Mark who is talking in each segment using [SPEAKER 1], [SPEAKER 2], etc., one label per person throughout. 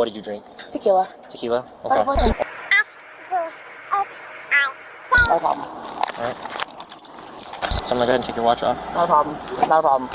[SPEAKER 1] What did you drink?
[SPEAKER 2] Tequila.
[SPEAKER 1] Tequila? Okay.
[SPEAKER 2] But it wasn't. Not a problem.
[SPEAKER 1] Alright. So I'm gonna go ahead and take your watch off.
[SPEAKER 2] Not a problem. Not a problem.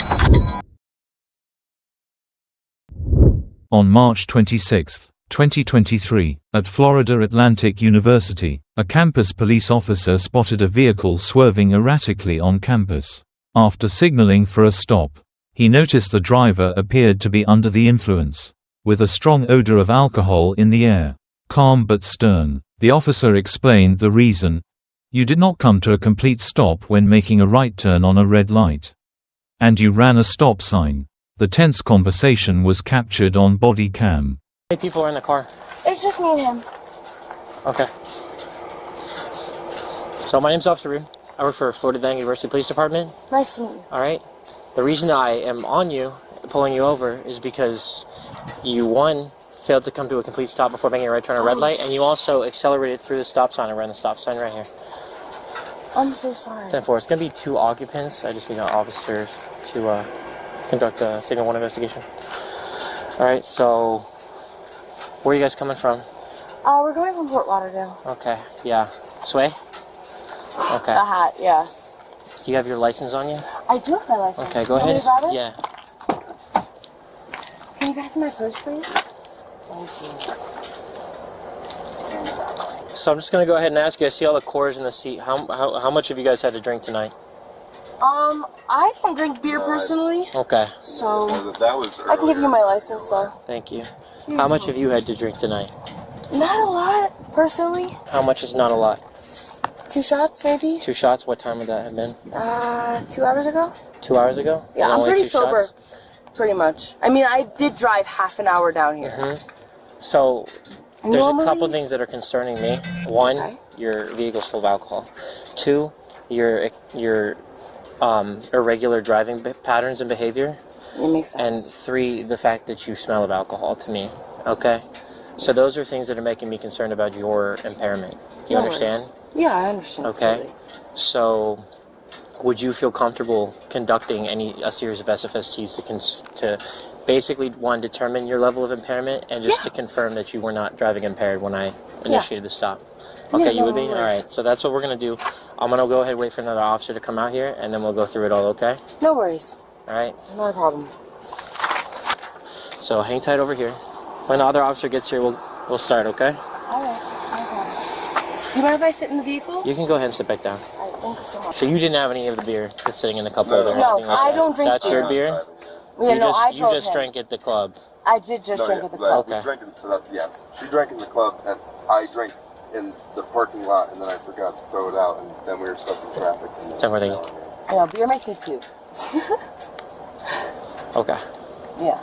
[SPEAKER 3] On March 26, 2023, at Florida Atlantic University, a campus police officer spotted a vehicle swerving erratically on campus. After signaling for a stop, he noticed the driver appeared to be under the influence, with a strong odor of alcohol in the air. Calm but stern, the officer explained the reason. You did not come to a complete stop when making a right turn on a red light. And you ran a stop sign. The tense conversation was captured on Bodycam.
[SPEAKER 1] How many people are in the car?
[SPEAKER 2] It's just me and him.
[SPEAKER 1] Okay. So my name's Officer Reed. I work for Florida Atlantic University Police Department.
[SPEAKER 2] Nice to meet you.
[SPEAKER 1] Alright. The reason I am on you, pulling you over, is because you, one, failed to come to a complete stop before making a right turn on a red light, and you also accelerated through the stop sign and ran the stop sign right here.
[SPEAKER 2] I'm so sorry.
[SPEAKER 1] 10-4. It's going to be 2 occupants. I just need officers to conduct a signal 1 investigation. Alright, so where are you guys coming from?
[SPEAKER 2] We're coming from Fort Lauderdale.
[SPEAKER 1] Okay, yeah. Sway? Okay.
[SPEAKER 2] The hat, yes.
[SPEAKER 1] Do you have your license on you?
[SPEAKER 2] I do have my license.
[SPEAKER 1] Okay, go ahead. Yeah.
[SPEAKER 2] Can you pass me my purse, please? Thank you.
[SPEAKER 1] So I'm just going to go ahead and ask you, I see all the cores in the seat. How much have you guys had to drink tonight?
[SPEAKER 2] I don't drink beer personally.
[SPEAKER 1] Okay.
[SPEAKER 2] So, I can give you my license though.
[SPEAKER 1] Thank you. How much have you had to drink tonight?
[SPEAKER 2] Not a lot, personally.
[SPEAKER 1] How much is not a lot?
[SPEAKER 2] 2 shots, maybe.
[SPEAKER 1] 2 shots? What time would that have been?
[SPEAKER 2] 2 hours ago.
[SPEAKER 1] 2 hours ago?
[SPEAKER 2] Yeah, I'm pretty sober. Pretty much. I mean, I did drive half an hour down here.
[SPEAKER 1] So, there's a couple things that are concerning me. 1, your vehicle's full of alcohol. 2, your irregular driving patterns and behavior.
[SPEAKER 2] It makes sense.
[SPEAKER 1] And 3, the fact that you smell of alcohol to me. Okay? So those are things that are making me concerned about your impairment. You understand?
[SPEAKER 2] Yeah, I understand.
[SPEAKER 1] Okay.
[SPEAKER 2] Completely.
[SPEAKER 1] So, would you feel comfortable conducting a series of SFSTs to basically, 1, determine your level of impairment, and just to confirm that you were not driving impaired when I initiated the stop? Okay, you would be? Alright, so that's what we're going to do. I'm going to go ahead and wait for another officer to come out here, and then we'll go through it all, okay?
[SPEAKER 2] No worries.
[SPEAKER 1] Alright?
[SPEAKER 2] Not a problem.
[SPEAKER 1] So, hang tight over here. When the other officer gets here, we'll start, okay?
[SPEAKER 2] Alright, no problem. Do you mind if I sit in the vehicle?
[SPEAKER 1] You can go ahead and sit back down.
[SPEAKER 2] Alright, thank you so much.
[SPEAKER 1] So you didn't have any of the beer that's sitting in the cup holder?
[SPEAKER 2] No,
[SPEAKER 1] like
[SPEAKER 2] I don't drink
[SPEAKER 1] That's
[SPEAKER 2] beer.
[SPEAKER 1] your beer?
[SPEAKER 2] Yeah,
[SPEAKER 1] You just drank at the club?
[SPEAKER 2] I did just drink at the club.
[SPEAKER 1] Okay.
[SPEAKER 4] She drank in the club, and I drank in the parking lot, and then I forgot to throw it out, and then we were stuck in traffic.
[SPEAKER 2] I know, beer makes me puke.
[SPEAKER 1] Okay.
[SPEAKER 2] Yeah.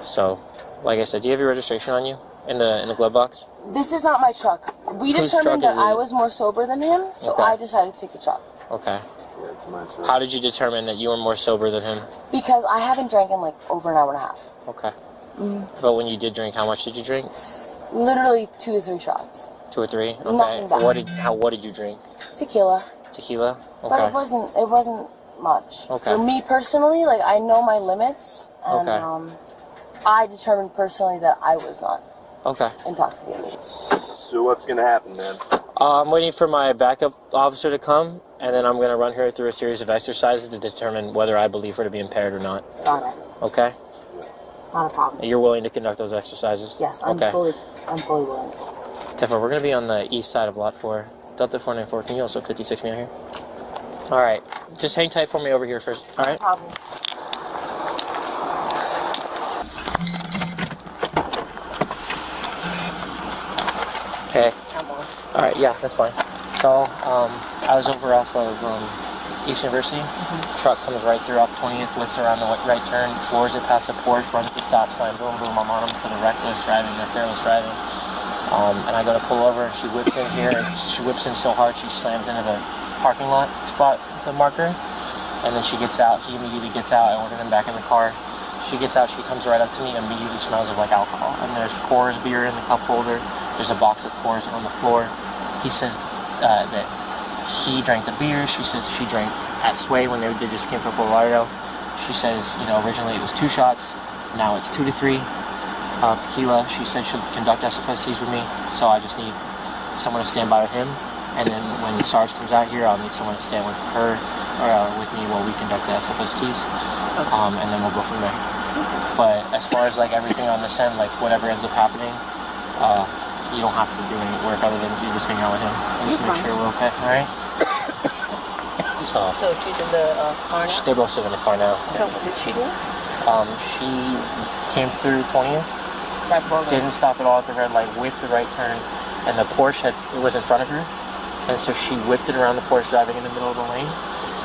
[SPEAKER 1] So, like I said, do you have your registration on you in the glove box?
[SPEAKER 2] This is not my truck. We determined that I was more sober than him, so I decided to take the truck.
[SPEAKER 1] Okay. How did you determine that you were more sober than him?
[SPEAKER 2] Because I haven't drank in like over an hour and a half.
[SPEAKER 1] Okay. But when you did drink, how much did you drink?
[SPEAKER 2] Literally 2 or 3 shots.
[SPEAKER 1] 2 or 3? Okay.
[SPEAKER 2] Nothing bad.
[SPEAKER 1] What did you drink?
[SPEAKER 2] Tequila.
[SPEAKER 1] Tequila? Okay.
[SPEAKER 2] But it wasn't much.
[SPEAKER 1] Okay.
[SPEAKER 2] For me personally, like I know my limits, and I determined personally that I was not intoxicated.
[SPEAKER 4] So what's gonna happen, man?
[SPEAKER 1] I'm waiting for my backup officer to come, and then I'm going to run her through a series of exercises to determine whether I believe her to be impaired or not.
[SPEAKER 2] Got it.
[SPEAKER 1] Okay?
[SPEAKER 2] Not a problem.
[SPEAKER 1] You're willing to conduct those exercises?
[SPEAKER 2] Yes, I'm fully willing.
[SPEAKER 1] Tefra, we're going to be on the east side of Lot 4. Delta 494, can you also 56 me out here? Alright, just hang tight for me over here first, alright?
[SPEAKER 2] No problem.
[SPEAKER 1] Okay. Alright, yeah, that's fine. So, I was over off of East University. Truck comes right through off 20th, whips around the right turn, floors it past the porch, runs at the stop sign, boom, boom, I'm on them for the reckless driving, the careless driving. And I go to pull over, and she whips in here, and she whips in so hard she slams into the parking lot spot, the marker, and then she gets out, he immediately gets out, I ordered him back in the car. She gets out, she comes right up to me, and immediately smells of like alcohol. And there's Coors beer in the cup holder, there's a box of Coors on the floor. He says that he drank the beer, she says she drank at Sway when they just came from Fort Lauderdale. She says, you know, originally it was 2 shots, now it's 2 to 3. tequila. She said she'll conduct SFSTs with me, so I just need someone to stand by with him. And then when Sarge comes out here, I'll need someone to stand with her or with me while we conduct the SFSTs. And then we'll go from there. But as far as like everything on this end, like whatever ends up happening, you don't have to do any work other than you just hang out with him and just make sure we're okay. All right.
[SPEAKER 2] So she's in the car now?
[SPEAKER 1] They're both sitting in the car now.
[SPEAKER 2] So what did she do?
[SPEAKER 1] She came through 20th, didn't stop at all at the red light, whipped the right turn, and the Porsche was in front of her, and so she whipped it around the Porsche driving in the middle of the lane,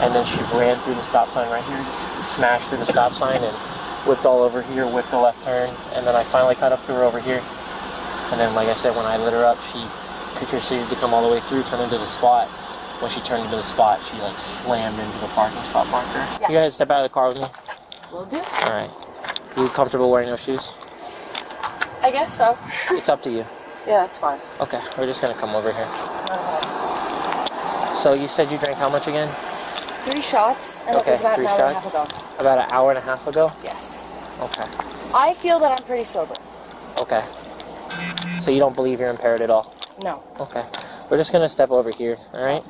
[SPEAKER 1] and then she ran through the stop sign right here, just smashed through the stop sign, and whipped all over here, whipped the left turn, and then I finally caught up to her over here, and then like I said, when I lit her up, she proceeded to come all the way through, turn into the spot. When she turned into the spot, she like slammed into the parking spot marker. Yes. You guys step out of the car with me?
[SPEAKER 2] Will do.
[SPEAKER 1] Alright. You comfortable wearing those shoes?
[SPEAKER 2] I guess so.
[SPEAKER 1] It's up to you.
[SPEAKER 2] Yeah, that's fine.
[SPEAKER 1] Okay, we're just gonna come over here.
[SPEAKER 2] Okay.
[SPEAKER 1] So you said you drank how much again?
[SPEAKER 2] 3 shots, and
[SPEAKER 1] okay,
[SPEAKER 2] it was about
[SPEAKER 1] 3
[SPEAKER 2] an hour
[SPEAKER 1] shots?
[SPEAKER 2] and a half ago.
[SPEAKER 1] About an hour and a half ago?
[SPEAKER 2] Yes.
[SPEAKER 1] Okay.
[SPEAKER 2] I feel that I'm pretty sober.
[SPEAKER 1] Okay. So you don't believe you're impaired at all?
[SPEAKER 2] No.
[SPEAKER 1] Okay. We're just gonna step over here, alright?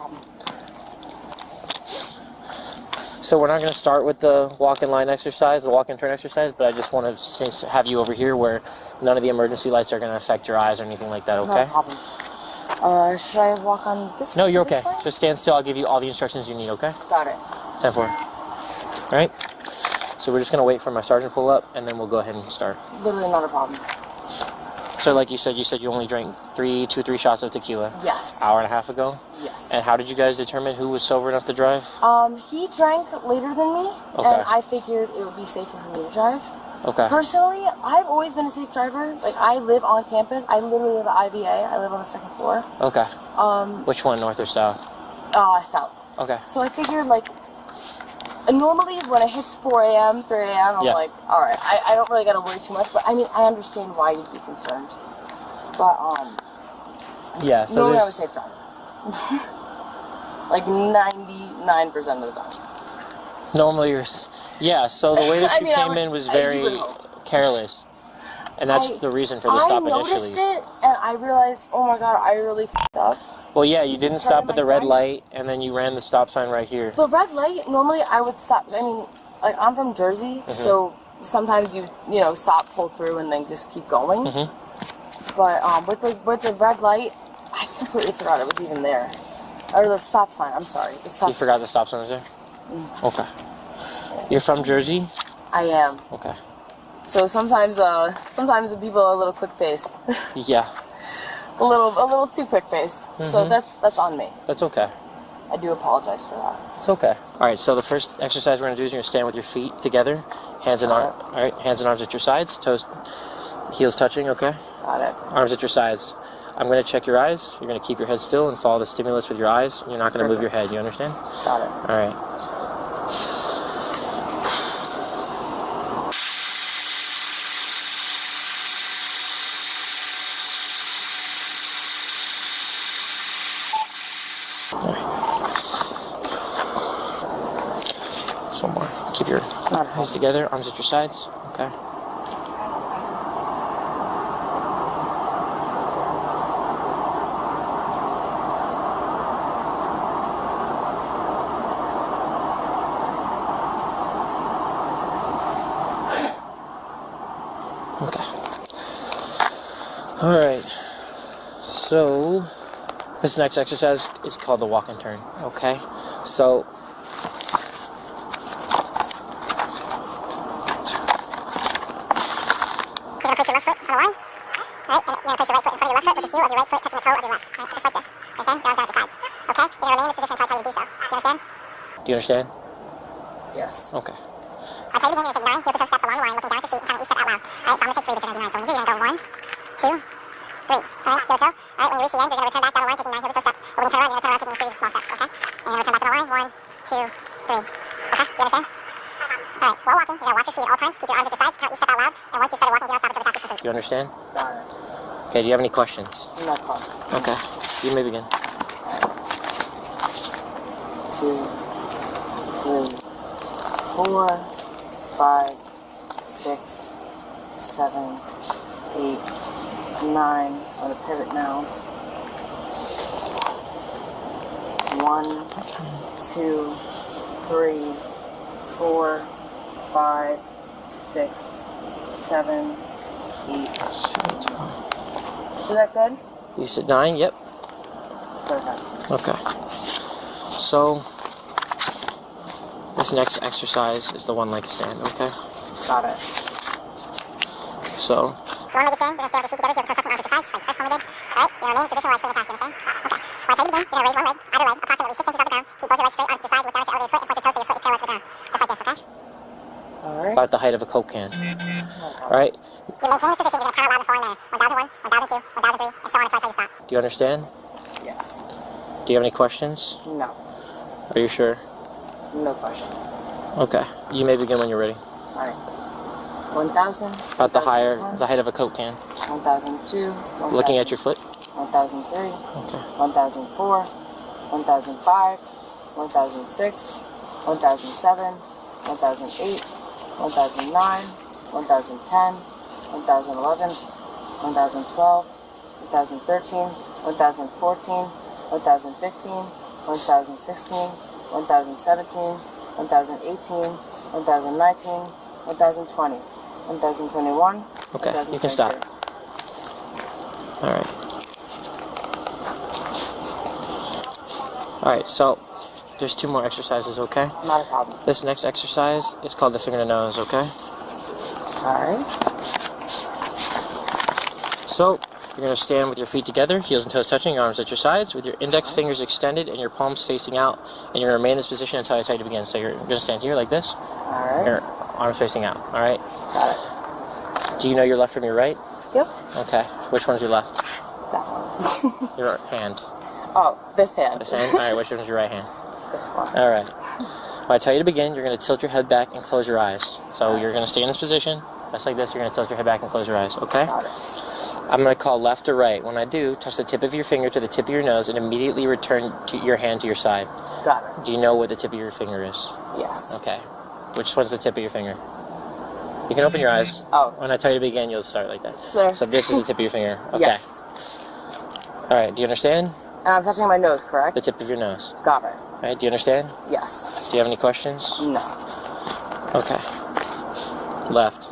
[SPEAKER 1] So we're not going to start with the walk-in line exercise, the walk-in turn exercise, but I just want to have you over here where none of the emergency lights are going to affect your eyes or anything like that, okay?
[SPEAKER 2] No problem. Should I walk on this?
[SPEAKER 1] No, you're okay.
[SPEAKER 2] Line?
[SPEAKER 1] Just stand still. I'll give you all the instructions you need, okay?
[SPEAKER 2] Got it.
[SPEAKER 1] 10-4. Alright? So we're just going to wait for my sergeant to pull up, and then we'll go ahead and start.
[SPEAKER 2] Literally not a problem.
[SPEAKER 1] So like you said you only drank 3 shots of tequila.
[SPEAKER 2] Yes.
[SPEAKER 1] Hour and a half ago?
[SPEAKER 2] Yes.
[SPEAKER 1] And how did you guys determine who was sober enough to drive?
[SPEAKER 2] He drank later than me,
[SPEAKER 1] okay.
[SPEAKER 2] and I figured it would be safer for me to drive.
[SPEAKER 1] Okay.
[SPEAKER 2] Personally, I've always been a safe driver. Like, I live on campus. I literally live at IVA. I live on the 2nd floor.
[SPEAKER 1] Okay. Which one, north or south?
[SPEAKER 2] South.
[SPEAKER 1] Okay.
[SPEAKER 2] So I figured, like, normally when it hits 4 a.m., 3 a.m., I'm like, alright, I don't really gotta worry too much, but I mean, I understand why you'd be concerned. But,
[SPEAKER 1] yeah, so
[SPEAKER 2] normally I'm a safe driver. Like 99% of the time.
[SPEAKER 1] Normally you're... Yeah, so the way that you came in was very careless. And that's the reason for the stop initially.
[SPEAKER 2] I noticed it, and I realized, oh my god, I really f***ed up.
[SPEAKER 1] Well, yeah, you didn't stop at the red light, and then you ran the stop sign right here.
[SPEAKER 2] The red light, normally I would stop. I mean, like, I'm from Jersey, so sometimes you know, stop, pull through, and then just keep going. But with the red light, I completely forgot it was even there. Or the stop sign, I'm sorry. The stop
[SPEAKER 1] You forgot the stop sign was there? Okay. You're from Jersey?
[SPEAKER 2] I am.
[SPEAKER 1] Okay.
[SPEAKER 2] So sometimes the people are a little quick-paced.
[SPEAKER 1] Yeah.
[SPEAKER 2] a little too quick-paced. So that's on me.
[SPEAKER 1] That's okay.
[SPEAKER 2] I do apologize for that.
[SPEAKER 1] It's okay. All right. So the first exercise we're gonna do is you're gonna stand with your feet together, hands and arms. All right. Hands and arms at your sides, toes, heels touching. Okay.
[SPEAKER 2] Got it.
[SPEAKER 1] Arms at your sides. I'm gonna check your eyes. You're gonna keep your head still and follow the stimulus with your eyes. You're not gonna move your head. You understand?
[SPEAKER 2] Got it.
[SPEAKER 1] All right. Just one more. Keep your hands together, arms at your sides. Okay. Okay. All right. So this next exercise is called the walk and turn. Okay. So
[SPEAKER 5] you're going to place your left foot on the line, right? And you're going to place your right foot in front of your left foot with the heel of your right foot touching the toe of your left, right? So just like this. Understand? Your arms are at your sides. Okay? You're going to remain in this position until I tell you to do so. You understand?
[SPEAKER 1] do you understand?
[SPEAKER 2] Yes.
[SPEAKER 1] Okay.
[SPEAKER 5] I'll tell you to begin. You're going to take 9 heel-to-toe steps along the line, looking down at your feet and counting each step out loud. Alright, so I'm going to take 3, but you're going to do 9. So when you do, you're going to go 1, 2, 3. Alright, heel-to-toe. Alright, when you reach the end, you're going to return back down the line, taking 9 heel-to-toe steps. But when you turn around, you're going to turn around, taking a series of small steps, okay? And you're going to return back to the line, 1, 2, 3. Okay? Do you understand? Alright, while walking, you're going to watch your feet at all times, keep your arms at your sides, count each step out loud, and once you've started walking, you don't stop until the task is complete.
[SPEAKER 1] You understand?
[SPEAKER 2] Got it.
[SPEAKER 1] Okay, do you have any questions?
[SPEAKER 2] No problem.
[SPEAKER 1] Okay. You may begin.
[SPEAKER 2] 2, 3, 4, 5, 6, 7, 8, 9. I'm gonna pivot now. 1, 2, 3, 4, 5, 6, 7, 8. Is that good?
[SPEAKER 1] You said 9, yep.
[SPEAKER 2] Perfect.
[SPEAKER 1] Okay. So, this next exercise is the one leg stand, okay?
[SPEAKER 2] Got it.
[SPEAKER 1] So,
[SPEAKER 5] One leg stand, we're going to stand with your feet together, heels and toes touching, arms exercise, like the first one we did. Alright, you're going to remain in this position while explaining the task, you understand? Okay. When I tell you to begin, you're going to raise one leg, either leg, approximately 6 inches off the ground. Keep both your legs straight, arms to your sides, look down at your elevated foot, and point your toes so your foot is parallel to the ground. Just like this, okay?
[SPEAKER 2] Alright.
[SPEAKER 1] about the height of a Coke can. Alright?
[SPEAKER 5] You're maintaining this position, you're going to count aloud the following manner. 1001, 1002, 1003, and so on until I tell you to stop.
[SPEAKER 1] Do you understand?
[SPEAKER 2] Yes.
[SPEAKER 1] Do you have any questions?
[SPEAKER 2] No.
[SPEAKER 1] Are you sure?
[SPEAKER 2] No questions.
[SPEAKER 1] Okay. You may begin when you're ready.
[SPEAKER 2] Alright. 1,000.
[SPEAKER 1] About the height of a Coke can.
[SPEAKER 2] 1,002.
[SPEAKER 1] Looking at your foot.
[SPEAKER 2] 1,003.
[SPEAKER 1] Okay.
[SPEAKER 2] 1,004. 1,005. 1,006. 1,007. 1,008. 1,009. 1,010. 1,011. 1,012. 1,013. 1,014. 1,015. 1,016. 1,017. 1,018. 1,019. 1,020. 1,021.
[SPEAKER 1] Okay, you can stop. Alright. Alright, so there's 2 more exercises, okay?
[SPEAKER 2] Not a problem.
[SPEAKER 1] This next exercise is called the finger to nose, okay?
[SPEAKER 2] Alright.
[SPEAKER 1] So, you're going to stand with your feet together, heels and toes touching, your arms at your sides, with your index fingers extended and your palms facing out, and you're going to remain in this position until I tell you to begin. So you're going to stand here like this,
[SPEAKER 2] Alright.
[SPEAKER 1] your arms facing out, alright?
[SPEAKER 2] Got it.
[SPEAKER 1] Do you know your left from your right?
[SPEAKER 2] Yep.
[SPEAKER 1] Okay. Which one's your left?
[SPEAKER 2] That one.
[SPEAKER 1] Your hand.
[SPEAKER 2] Oh, this hand.
[SPEAKER 1] This hand? Alright, which one's your right hand?
[SPEAKER 2] This one.
[SPEAKER 1] Alright. When I tell you to begin, you're going to tilt your head back and close your eyes. So you're going to stay in this position, just like this, you're going to tilt your head back and close your eyes, okay?
[SPEAKER 2] Got it.
[SPEAKER 1] I'm going to call left or right. When I do, touch the tip of your finger to the tip of your nose and immediately return your hand to your side.
[SPEAKER 2] Got it.
[SPEAKER 1] Do you know what the tip of your finger is?
[SPEAKER 2] Yes.
[SPEAKER 1] Okay. Which one's the tip of your finger? You can open your eyes.
[SPEAKER 2] Oh.
[SPEAKER 1] When I tell you to begin, you'll start like that.
[SPEAKER 2] Sir.
[SPEAKER 1] So this is the tip of your finger. Okay.
[SPEAKER 2] Yes.
[SPEAKER 1] Alright, do you understand?
[SPEAKER 2] And I'm touching my nose, correct?
[SPEAKER 1] The tip of your nose.
[SPEAKER 2] Got it.
[SPEAKER 1] Alright, do you understand?
[SPEAKER 2] Yes.
[SPEAKER 1] Do you have any questions?
[SPEAKER 2] No.
[SPEAKER 1] Okay. Left.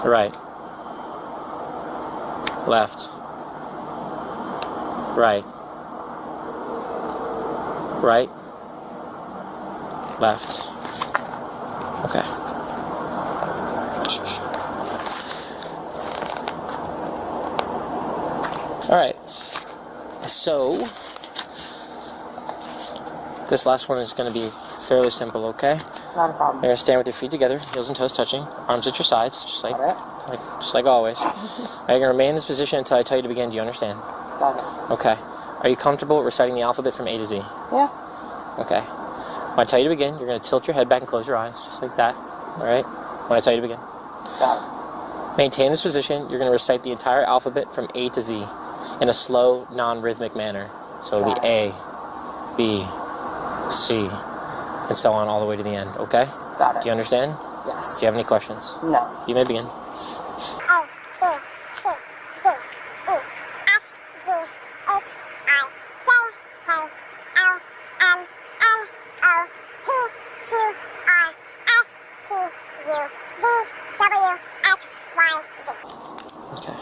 [SPEAKER 1] Right. Left. Right. Right. Left. Okay. Alright. So, this last one is going to be fairly simple, okay?
[SPEAKER 2] Not a problem.
[SPEAKER 1] You're going to stand with your feet together, heels and toes touching, arms at your sides, just like always. You're going to remain in this position until I tell you to begin. Do you understand?
[SPEAKER 2] Got it.
[SPEAKER 1] Okay. Are you comfortable reciting the alphabet from A to Z?
[SPEAKER 2] Yeah.
[SPEAKER 1] Okay. When I tell you to begin, you're going to tilt your head back and close your eyes, just like that. Alright? When I tell you to begin.
[SPEAKER 2] Got it.
[SPEAKER 1] Maintain this position. You're going to recite the entire alphabet from A to Z in a slow, non-rhythmic manner. So it'll be A, B, C, and so on all the way to the end, okay?
[SPEAKER 2] Got it.
[SPEAKER 1] Do you understand?
[SPEAKER 2] Yes.
[SPEAKER 1] Do you have any questions?
[SPEAKER 2] No.
[SPEAKER 1] You may begin.
[SPEAKER 5] A, B, C, D, E, F, G, H, I, J, K, L, M, N, O, P, Q, R, S, T, U, V, W, X, Y, Z.
[SPEAKER 1] Okay.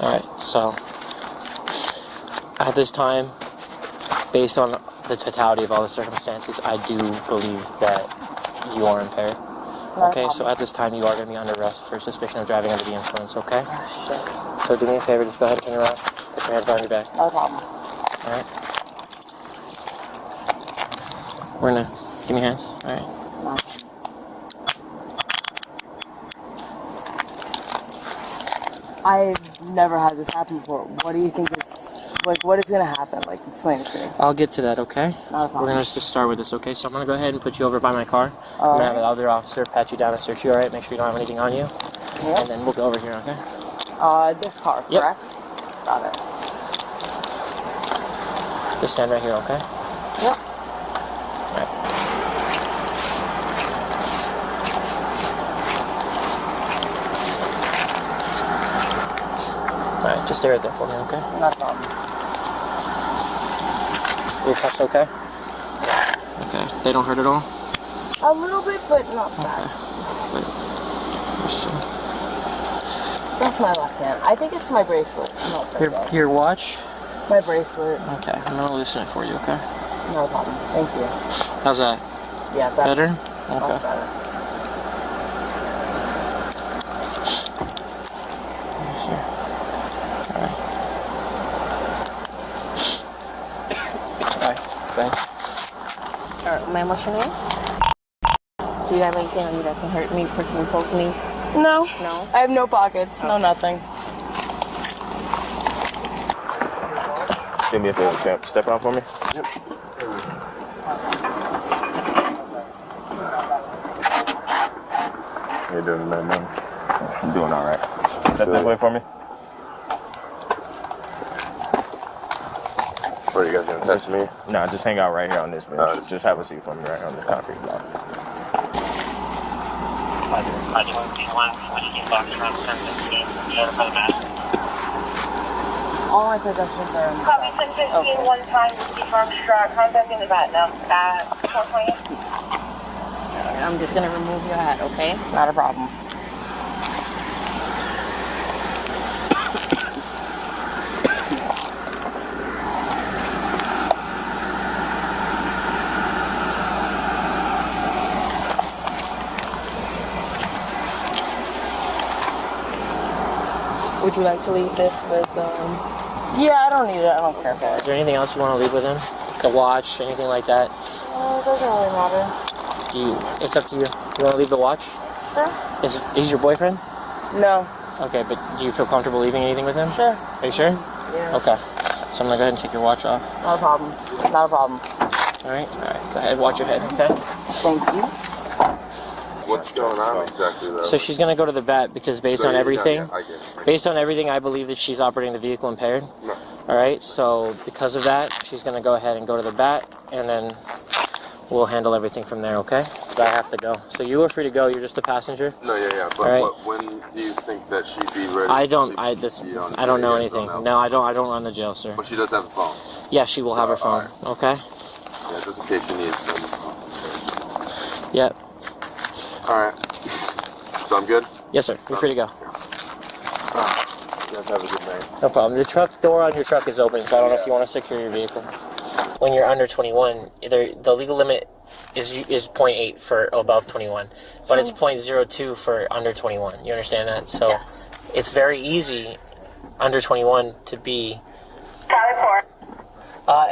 [SPEAKER 1] Alright, so at this time, based on the totality of all the circumstances, I do believe that you are impaired. Okay, so at this time you are going to be under arrest for suspicion of driving under the influence, okay?
[SPEAKER 2] Shit.
[SPEAKER 1] So do me a favor, just go ahead and turn around. Put your hands behind your back.
[SPEAKER 2] No problem.
[SPEAKER 1] Alright? We're gonna... Give me your hands. Alright.
[SPEAKER 2] I've never had this happen before. What do you think is... Like, what is going to happen? Like, explain it to me.
[SPEAKER 1] I'll get to that, okay?
[SPEAKER 2] Not a problem.
[SPEAKER 1] We're gonna just start with this, okay? So I'm gonna go ahead and put you over by my car. I'm gonna have the other officer pat you down and search you, alright? Make sure you don't have anything on you.
[SPEAKER 2] Yep.
[SPEAKER 1] And then we'll go over here, okay?
[SPEAKER 2] This car,
[SPEAKER 1] Yep.
[SPEAKER 2] correct? Got it.
[SPEAKER 1] Just stand right here, okay?
[SPEAKER 2] Yep.
[SPEAKER 1] Alright. Alright, just stay right there for me, okay?
[SPEAKER 2] Not a problem.
[SPEAKER 1] Your cuffs okay? Okay. They don't hurt at all?
[SPEAKER 2] A little bit, but not bad.
[SPEAKER 1] Wait.
[SPEAKER 2] That's my left hand. I think it's my bracelet.
[SPEAKER 1] Your watch?
[SPEAKER 2] My bracelet.
[SPEAKER 1] Okay, I'm gonna loosen it for you, okay?
[SPEAKER 2] No problem. Thank you.
[SPEAKER 1] How's that?
[SPEAKER 2] Yeah,
[SPEAKER 1] Better?
[SPEAKER 2] That's
[SPEAKER 1] Okay.
[SPEAKER 2] better.
[SPEAKER 6] Alright, ma'am, what's your name? Do you have anything on you that can hurt me, push me, poke me?
[SPEAKER 2] No.
[SPEAKER 6] No?
[SPEAKER 2] I have no pockets. Okay. No nothing.
[SPEAKER 7] Do me a favor, champ. Step out for me. Yep. How you doing tonight, man? I'm doing all right. Step this way for me.
[SPEAKER 4] What are you guys gonna test me?
[SPEAKER 7] Nah, just hang out right here on this bench. Just have a seat for me right here on this concrete block.
[SPEAKER 2] All my possessions are in the
[SPEAKER 5] Copy 1015, one time, Whiskey Foxtrot, contacting the bat now, at 420.
[SPEAKER 6] I'm just gonna remove your hat, okay?
[SPEAKER 2] Not a problem.
[SPEAKER 6] Would you like to leave this with,
[SPEAKER 2] Yeah, I don't need it. I don't care for
[SPEAKER 1] Is
[SPEAKER 2] it.
[SPEAKER 1] there anything else you want to leave with him? The watch, anything like that?
[SPEAKER 2] It doesn't really matter.
[SPEAKER 1] It's up to you. You want to leave the watch?
[SPEAKER 2] Sure.
[SPEAKER 1] Is your boyfriend?
[SPEAKER 2] No.
[SPEAKER 1] Okay, but do you feel comfortable leaving anything with him?
[SPEAKER 2] Sure.
[SPEAKER 1] Are you sure?
[SPEAKER 2] Yeah.
[SPEAKER 1] Okay. So I'm gonna go ahead and take your watch off.
[SPEAKER 2] Not a problem. Not a problem.
[SPEAKER 1] Alright? Alright. Go ahead, watch your head, okay?
[SPEAKER 2] Thank you.
[SPEAKER 4] What's going on exactly though?
[SPEAKER 1] So she's gonna go to the vet because based on everything,
[SPEAKER 4] Yeah, I get it.
[SPEAKER 1] based on everything, I believe that she's operating the vehicle impaired.
[SPEAKER 4] No.
[SPEAKER 1] Alright, so because of that, she's gonna go ahead and go to the vet, and then we'll handle everything from there, okay? But I have to go. So you are free to go, you're just a passenger?
[SPEAKER 4] No, yeah. But
[SPEAKER 1] All right.
[SPEAKER 4] when do you think that she'd be ready?
[SPEAKER 1] I don't
[SPEAKER 4] to be on
[SPEAKER 1] I don't know
[SPEAKER 4] video?
[SPEAKER 1] anything.
[SPEAKER 4] Don't
[SPEAKER 1] No, I don't run the jail, sir.
[SPEAKER 4] But she does have a phone.
[SPEAKER 1] Yeah, she will have her phone, okay?
[SPEAKER 4] Yeah, just in case she needs them.
[SPEAKER 1] Yep.
[SPEAKER 4] Alright. So I'm good?
[SPEAKER 1] Yes, sir. You're free to go.
[SPEAKER 4] You guys have a good night.
[SPEAKER 1] No problem. The truck door on your truck is open, so I don't know if you want to secure your vehicle. When you're under 21, the legal limit is 0.8 for above 21, but it's 0.02 for under 21. You understand that? So
[SPEAKER 2] Yes.
[SPEAKER 1] it's very easy under 21 to be.
[SPEAKER 5] Copy 4.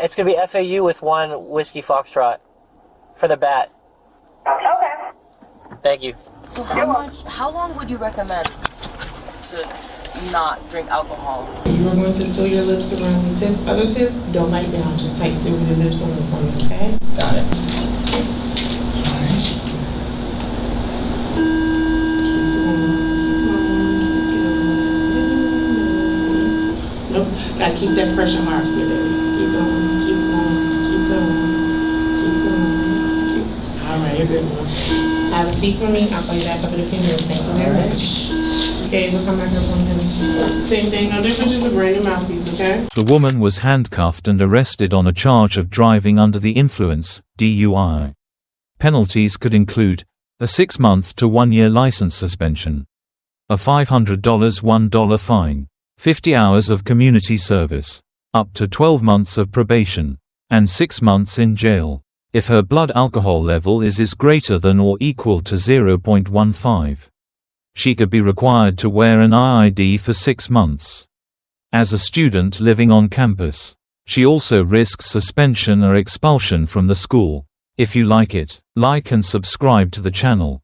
[SPEAKER 1] It's gonna be FAU with 1 Whiskey Foxtrot for the bat.
[SPEAKER 5] Okay.
[SPEAKER 1] Thank you.
[SPEAKER 2] So how long would you recommend to not drink alcohol?
[SPEAKER 8] You are going to seal your lips around the other tip. Don't bite down. Just tight seal your lips on the phone, okay?
[SPEAKER 1] Got it.
[SPEAKER 8] Alright. Nope. Gotta keep that pressure hard for you, baby. Keep going. Alright, you're good now. Have a seat for me. I'll call you back up in a few minutes. Thank you very much. Okay, we'll come back up on him. Same thing, no different, just a brand new mouthpiece, okay?
[SPEAKER 3] The woman was handcuffed and arrested on a charge of driving under the influence, DUI. Penalties could include a 6-month to 1-year license suspension, a $500 $1 fine, 50 hours of community service, up to 12 months of probation, and 6 months in jail if her blood alcohol level is greater than or equal to 0.15. She could be required to wear an IID for 6 months. As a student living on campus, she also risks suspension or expulsion from the school. If you like it, like and subscribe to the channel.